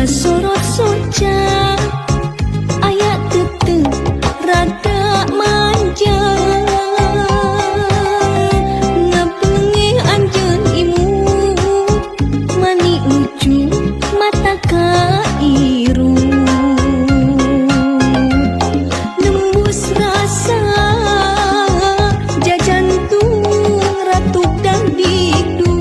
sorot soca aya tetep rada manja ngapengi anjeun imu mani lucu mata kairu nembus rasa jajantung ratu dangdikduk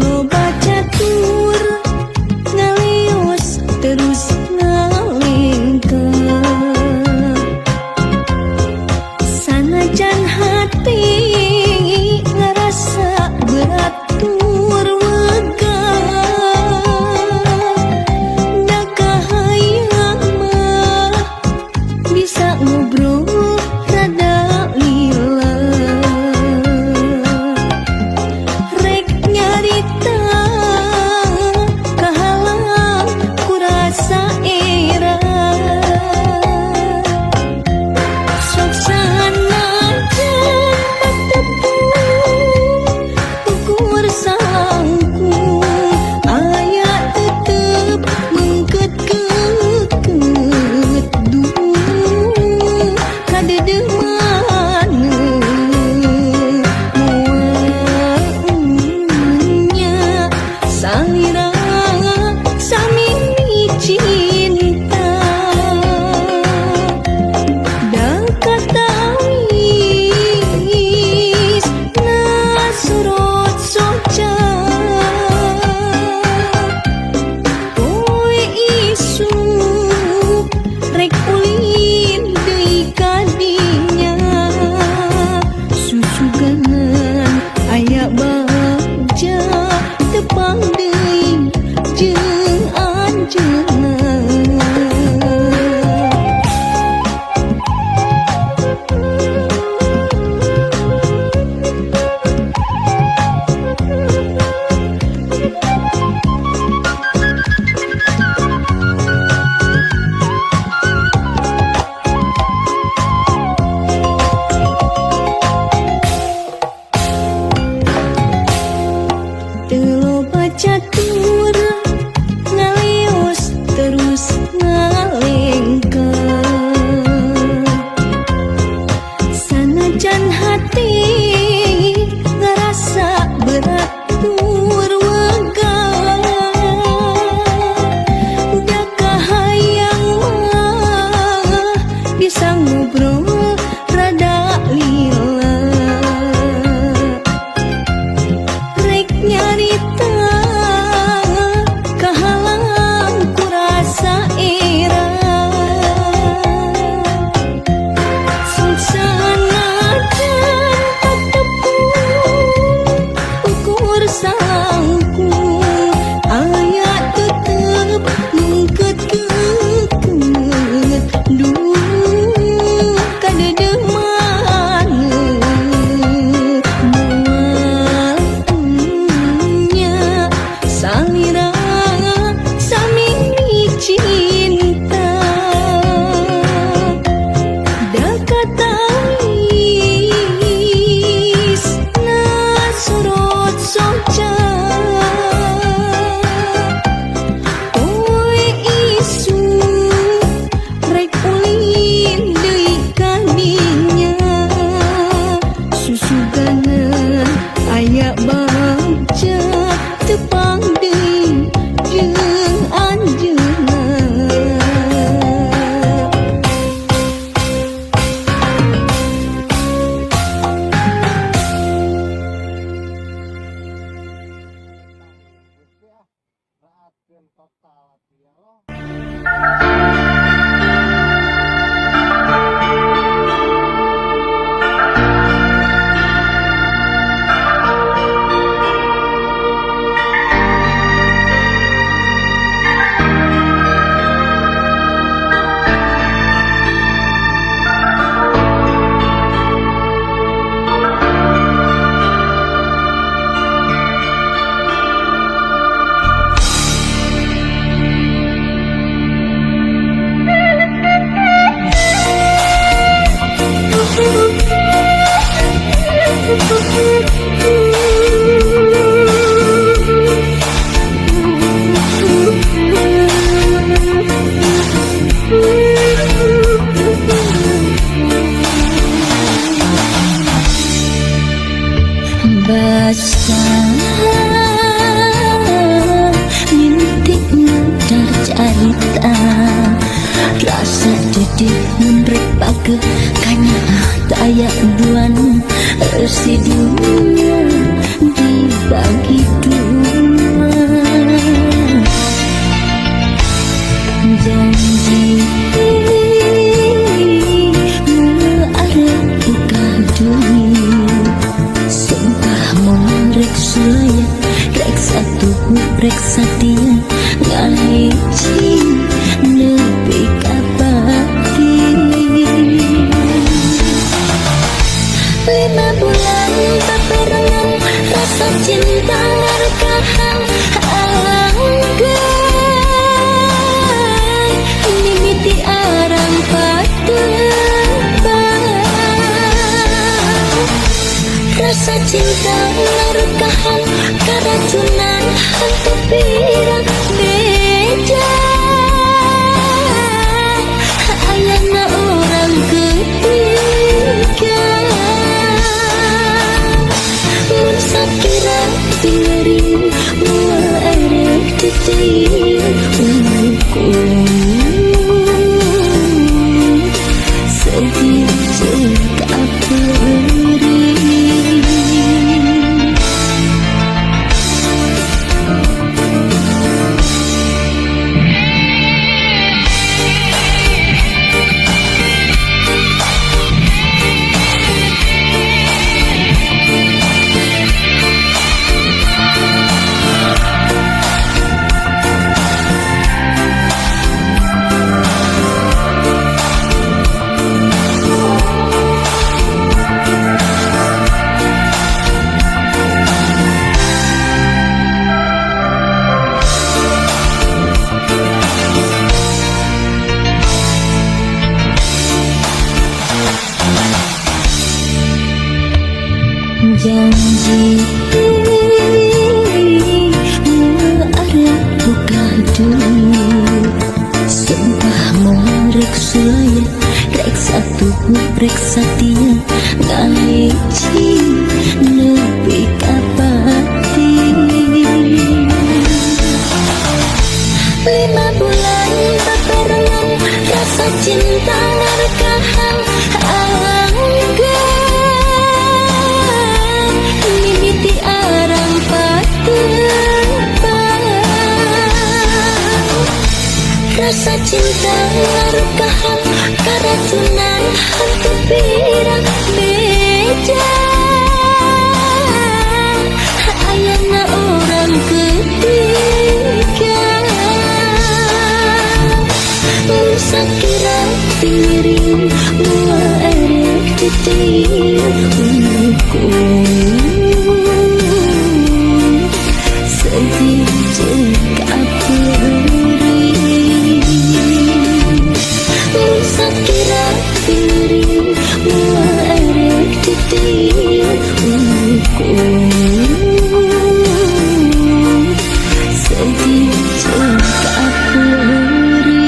lo baca tur ngalios terus ngalengkeun sanajan hati ngerasa berat tur wegah da kahayang mah bisa ngobrol rada lila rek nyarita kahalang kurasa era sok sanajan patepung ukur sangkung aya tetep mengket-ket duh kadedeh maneh salira sami cinta da katawis na sorot soca poe isuk rek ulin deui kadinya susuganan aya bagja tepang deui jeung anjeunna teu baca tur ngalios terus ngalengkeun sanajan hati ngerasa berat tur wegah da kahayang mah bisa ngobrol rada lila rek nyarita kahalang kurasa era rasa dedih menrek pake kanya tayak duan resi dunia dibagi dua janji ada buka dunia sumpah mau rek sulaya rek satu rek satia ngaji lebih kapati 5 bulan berbarengan rasa cinta ngerkahan anggai mimiti arang patebang rasa cinta ngerkahan keracunan hantu pirang beja ayana orang ketiga mun sakira tingering mual erek titir umukum sedih cekap beri janji ada buka dunia sumpah mau rek sulaya rek satu rek satia ngaji lebih kapati 5 bulan berbarengan rasa cinta ngerkahan mimiti arang patebang rasa cinta ngerkahan keracunan hantu pirang beja ayana orang ketiga sakira piring mual erek titir umukum sedih cekap beri sakira piring mual erek titir umukum sedih cekap beri.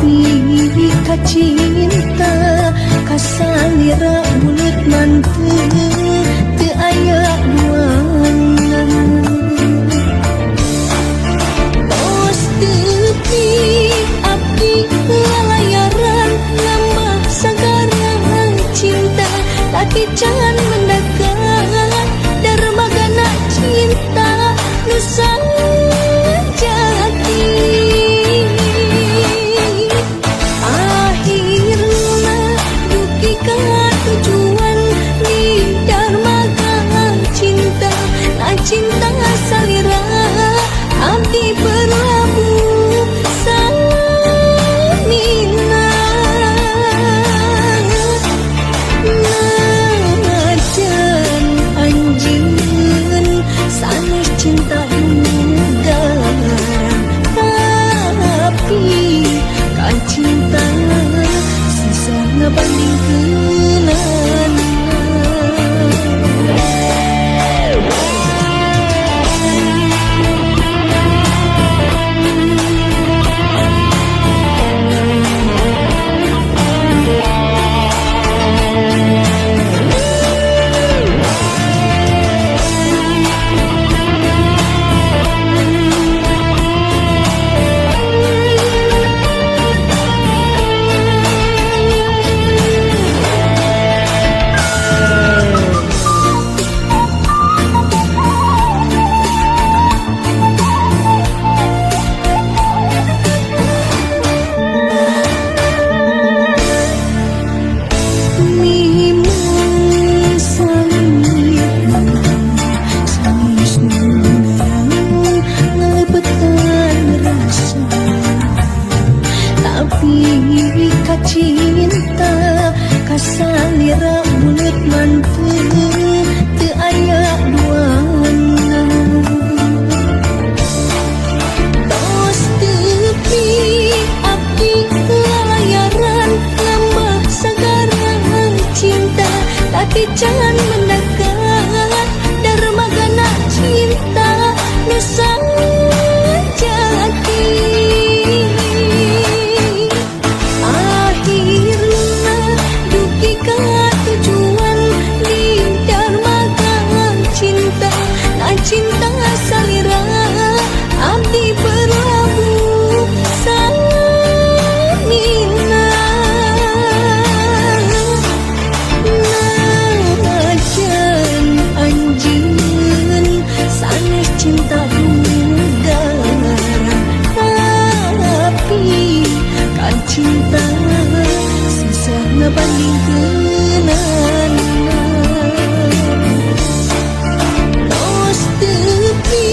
Tapi kacinta kasalira bulut manteu teu aya duangan. Tos tepi abdi lalayaran nambah sagarang cinta, tapi jangan mendekat dermagana cinta nusa jati. Akhirna duki ka tujuan di dermaga cinta, na cinta salira abdi berlabuh samina. Najan anjeun sanes cinta negara, tapi kan cinta susah ngebandingkeun. Cinta kasalira bulut manteu teu aya duangan. Tos tepi abdi lalayaran nambah sagarang cinta, tapi jangan mendekat dermagana cinta nusa jati. Akhirna duki ka tujuan di dermaga cinta, na cinta salira abdi berlabuh samina. Najan anjeun sanes cinta negara, tapi kan cinta susah ngebandingkeun. Tos tepi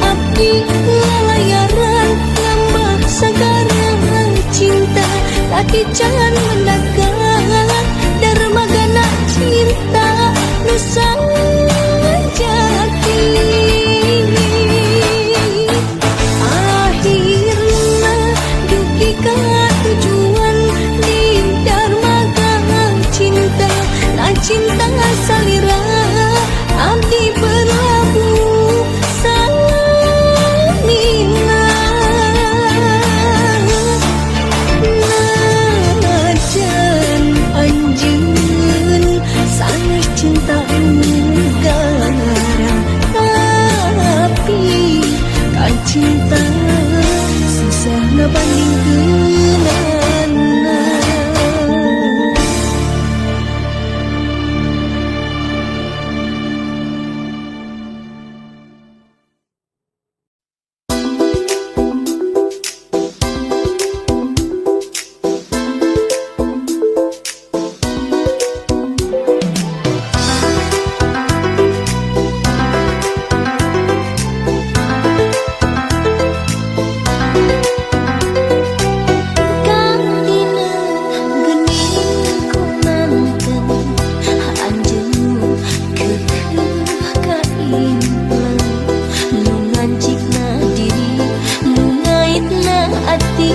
abdi lalayaran nambah sagarang cinta, tapi jangan mendekat dermagana cinta nusa jati. Akhirna duki ka tujuan di dermaga cinta, na cinta salira abdi berlabuh samina. Najan anjeun sanes cinta negara, tapi kan cinta susah ngebandingkeun. Hati